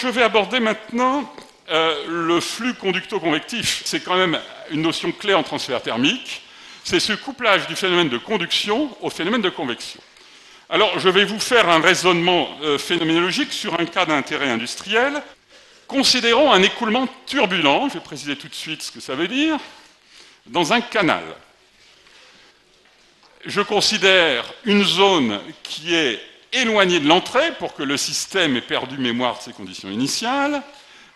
Je vais aborder maintenant le flux conducto-convectif. C'est quand même une notion clé en transfert thermique. C'est ce couplage du phénomène de conduction au phénomène de convection. Alors, je vais vous faire un raisonnement phénoménologique sur un cas d'intérêt industriel. Considérons un écoulement turbulent, je vais préciser tout de suite ce que ça veut dire, dans un canal. Je considère une zone qui est éloignée de l'entrée pour que le système ait perdu mémoire de ses conditions initiales,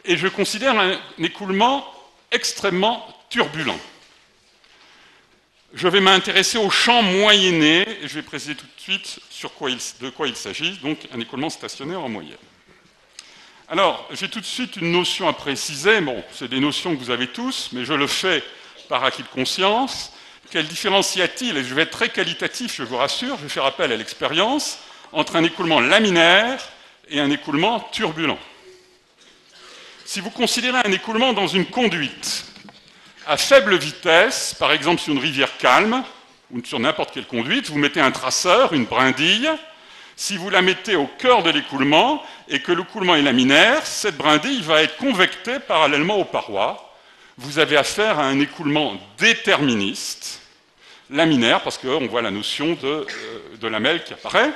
et je considère un écoulement extrêmement turbulent. Je vais m'intéresser au champ moyenné, et je vais préciser tout de suite de quoi il s'agit, donc un écoulement stationnaire en moyenne. Alors, j'ai tout de suite une notion à préciser, bon, c'est des notions que vous avez tous, mais je le fais par acquis de conscience. Quelle différence y a-t-il, et je vais être très qualitatif, je vous rassure, je vais faire appel à l'expérience, entre un écoulement laminaire et un écoulement turbulent. Si vous considérez un écoulement dans une conduite à faible vitesse, par exemple sur une rivière calme, ou sur n'importe quelle conduite, vous mettez un traceur, une brindille. Si vous la mettez au cœur de l'écoulement et que l'écoulement est laminaire, cette brindille va être convectée parallèlement aux parois. Vous avez affaire à un écoulement déterministe, laminaire, parce qu'on voit la notion de lamelle qui apparaît.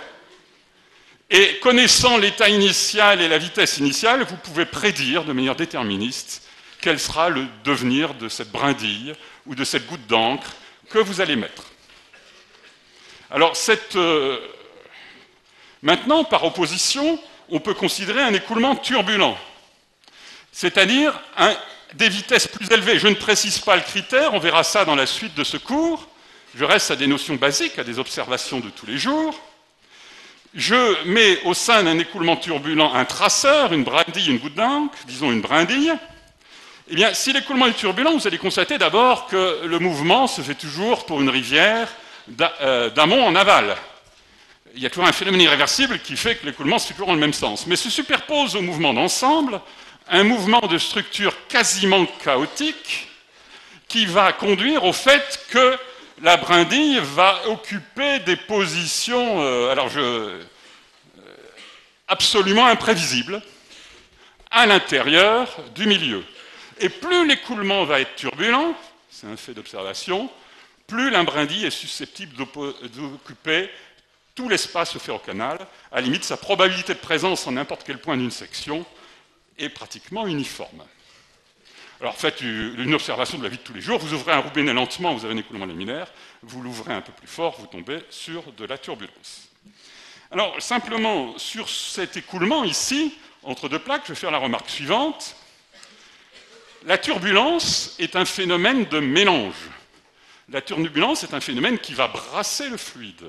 Et connaissant l'état initial et la vitesse initiale, vous pouvez prédire de manière déterministe quel sera le devenir de cette brindille ou de cette goutte d'encre que vous allez mettre. Alors, maintenant, par opposition, on peut considérer un écoulement turbulent, c'est-à-dire des vitesses plus élevées. Je ne précise pas le critère, on verra ça dans la suite de ce cours. Je reste à des notions basiques, à des observations de tous les jours. Je mets au sein d'un écoulement turbulent un traceur, une brindille, une goutte d'encre, disons une brindille. Eh bien, si l'écoulement est turbulent, vous allez constater d'abord que le mouvement se fait toujours pour une rivière d'amont en aval. Il y a toujours un phénomène irréversible qui fait que l'écoulement se fait toujours dans le même sens. Mais se superpose au mouvement d'ensemble un mouvement de structure quasiment chaotique qui va conduire au fait que la brindille va occuper des positions absolument imprévisibles à l'intérieur du milieu. Et plus l'écoulement va être turbulent, c'est un fait d'observation, plus la brindille est susceptible d'occuper tout l'espace offert au canal. À la limite, sa probabilité de présence en n'importe quel point d'une section est pratiquement uniforme. Alors faites une observation de la vie de tous les jours, vous ouvrez un robinet lentement, vous avez un écoulement laminaire, vous l'ouvrez un peu plus fort, vous tombez sur de la turbulence. Alors simplement, sur cet écoulement ici, entre deux plaques, je vais faire la remarque suivante. La turbulence est un phénomène de mélange. La turbulence est un phénomène qui va brasser le fluide,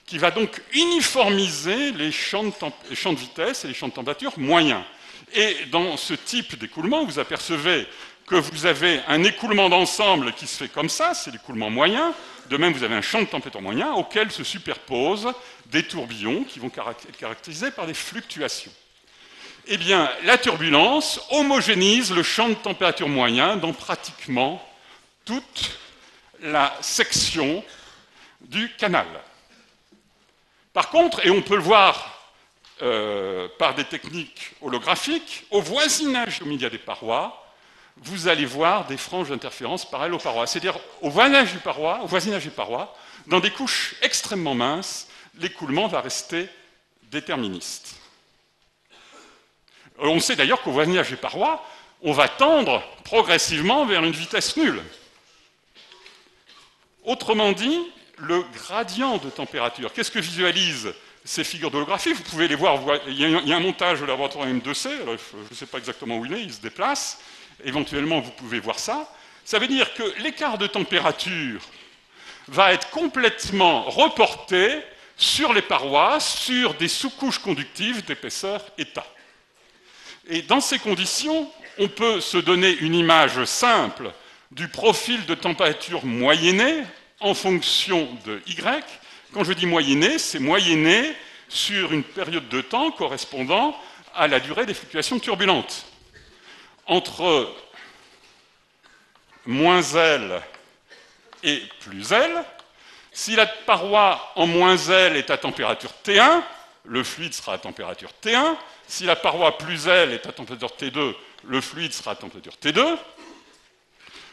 qui va donc uniformiser les champs de vitesse et les champs de température moyens. Et dans ce type d'écoulement, vous apercevez que vous avez un écoulement d'ensemble qui se fait comme ça, c'est l'écoulement moyen. De même, vous avez un champ de température moyen auquel se superposent des tourbillons qui vont être caractérisés par des fluctuations. Eh bien, la turbulence homogénise le champ de température moyen dans pratiquement toute la section du canal. Par contre, et on peut le voir par des techniques holographiques, au voisinage immédiat des parois, vous allez voir des franges d'interférence parallèles aux parois. C'est-à-dire au voisinage des parois, dans des couches extrêmement minces, l'écoulement va rester déterministe. On sait d'ailleurs qu'au voisinage des parois, on va tendre progressivement vers une vitesse nulle. Autrement dit, le gradient de température, qu'est-ce que visualisent ces figures d'holographie? Vous pouvez les voir, il y a un montage au laboratoire M2C, alors je ne sais pas exactement où il se déplace, éventuellement vous pouvez voir ça. Ça veut dire que l'écart de température va être complètement reporté sur les parois, sur des sous-couches conductives d'épaisseur état. Et dans ces conditions, on peut se donner une image simple du profil de température moyenné en fonction de Y. Quand je dis moyenné, c'est moyenné sur une période de temps correspondant à la durée des fluctuations turbulentes. Entre moins L et plus L, si la paroi en moins L est à température T1, le fluide sera à température T1. Si la paroi plus L est à température T2, le fluide sera à température T2.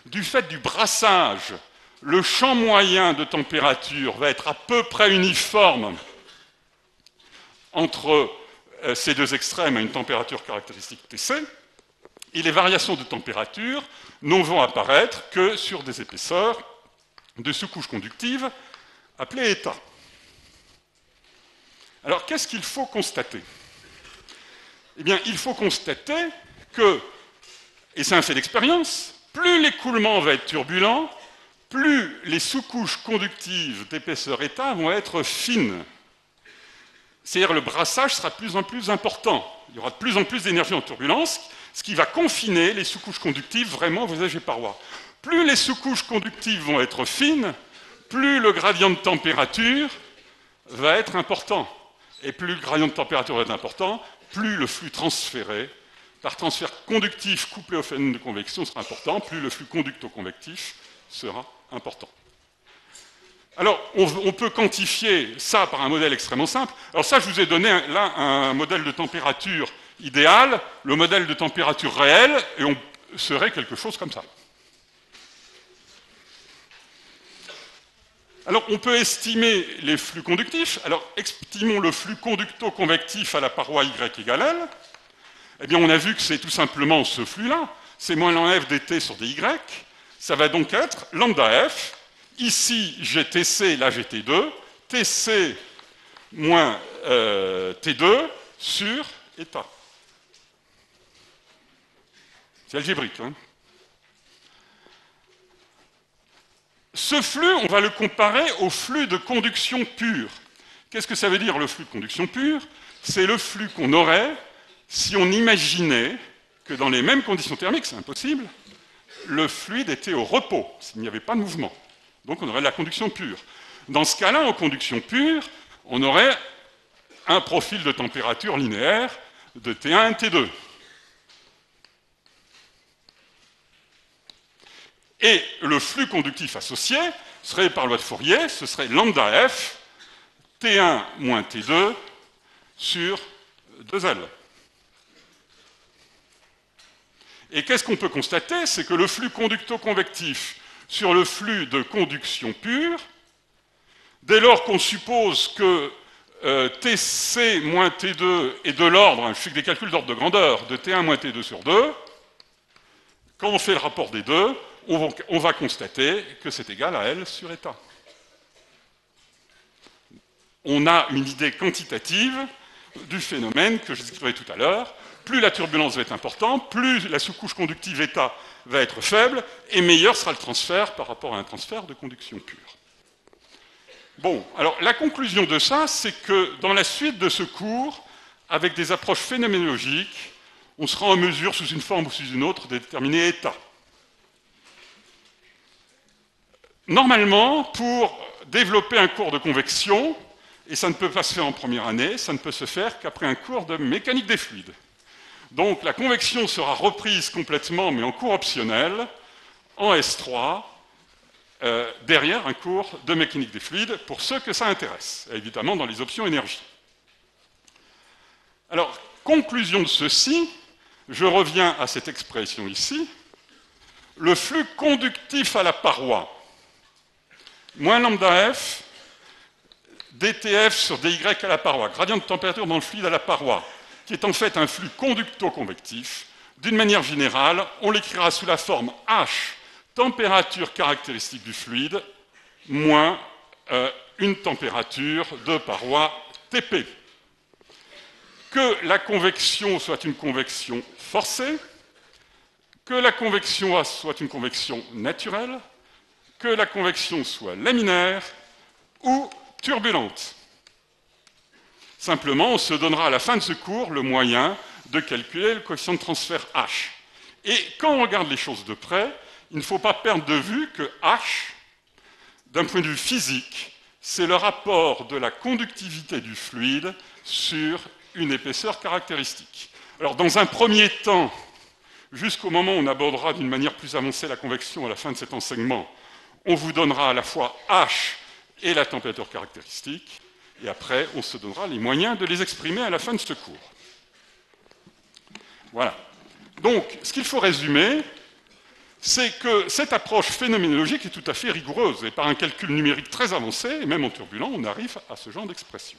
Du fait du brassage, le champ moyen de température va être à peu près uniforme entre ces deux extrêmes à une température caractéristique Tc, et les variations de température ne vont apparaître que sur des épaisseurs de sous-couches conductives appelées états. Alors, qu'est-ce qu'il faut constater? Eh bien, il faut constater que, et c'est un fait d'expérience, plus l'écoulement va être turbulent, plus les sous-couches conductives d'épaisseur état vont être fines. C'est-à-dire le brassage sera de plus en plus important. Il y aura de plus en plus d'énergie en turbulence, ce qui va confiner les sous-couches conductives vraiment aux âges et parois. Plus les sous-couches conductives vont être fines, plus le gradient de température va être important. Et plus le gradient de température va être important, plus le flux transféré, par transfert conductif couplé au phénomène de convection sera important, plus le flux conducto-convectif sera important. Alors, on peut quantifier ça par un modèle extrêmement simple. Alors ça, je vous ai donné là un modèle de température idéal, le modèle de température réelle, et on serait quelque chose comme ça. Alors, on peut estimer les flux conductifs. Alors, estimons le flux conducto-convectif à la paroi Y égale L. Eh bien, on a vu que c'est tout simplement ce flux-là. C'est moins lambda F dt sur dy. Ça va donc être lambda F. Ici, j'ai Tc, là j'ai T2. Tc moins T2 sur état. C'est algébrique, hein. Ce flux, on va le comparer au flux de conduction pure. Qu'est-ce que ça veut dire, le flux de conduction pure? C'est le flux qu'on aurait si on imaginait que dans les mêmes conditions thermiques, c'est impossible, le fluide était au repos, s'il n'y avait pas de mouvement. Donc on aurait de la conduction pure. Dans ce cas-là, en conduction pure, on aurait un profil de température linéaire de T1 et T2. Et le flux conductif associé serait, par loi de Fourier, ce serait lambda F, T1 moins T2 sur 2L. Et qu'est-ce qu'on peut constater? C'est que le flux conducto-convectif sur le flux de conduction pure, dès lors qu'on suppose que Tc moins T2 est de l'ordre, je fais que des calculs d'ordre de grandeur, de T1 moins T2 sur 2, quand on fait le rapport des deux, on va constater que c'est égal à L sur état. On a une idée quantitative du phénomène que je décrivais tout à l'heure. Plus la turbulence va être importante, plus la sous-couche conductive état va être faible, et meilleur sera le transfert par rapport à un transfert de conduction pure. Bon, alors la conclusion de ça, c'est que dans la suite de ce cours, avec des approches phénoménologiques, on sera en mesure, sous une forme ou sous une autre, de déterminer état. Normalement, pour développer un cours de convection, et ça ne peut pas se faire en première année, ça ne peut se faire qu'après un cours de mécanique des fluides. Donc la convection sera reprise complètement, mais en cours optionnel, en S3, derrière un cours de mécanique des fluides, pour ceux que ça intéresse, évidemment dans les options énergie. Alors, conclusion de ceci, je reviens à cette expression ici, le flux conductif à la paroi, moins lambda F, dTF sur dy à la paroi, gradient de température dans le fluide à la paroi, qui est en fait un flux conducto-convectif. D'une manière générale, on l'écrira sous la forme H, température caractéristique du fluide, moins une température de paroi Tp. Que la convection soit une convection forcée, que la convection soit une convection naturelle, que la convection soit laminaire ou turbulente. Simplement, on se donnera à la fin de ce cours le moyen de calculer le coefficient de transfert H. Et quand on regarde les choses de près, il ne faut pas perdre de vue que H, d'un point de vue physique, c'est le rapport de la conductivité du fluide sur une épaisseur caractéristique. Alors, dans un premier temps, jusqu'au moment où on abordera d'une manière plus avancée la convection à la fin de cet enseignement, on vous donnera à la fois H et la température caractéristique. Et après, on se donnera les moyens de les exprimer à la fin de ce cours. Voilà. Donc, ce qu'il faut résumer, c'est que cette approche phénoménologique est tout à fait rigoureuse, et par un calcul numérique très avancé, et même en turbulent, on arrive à ce genre d'expression.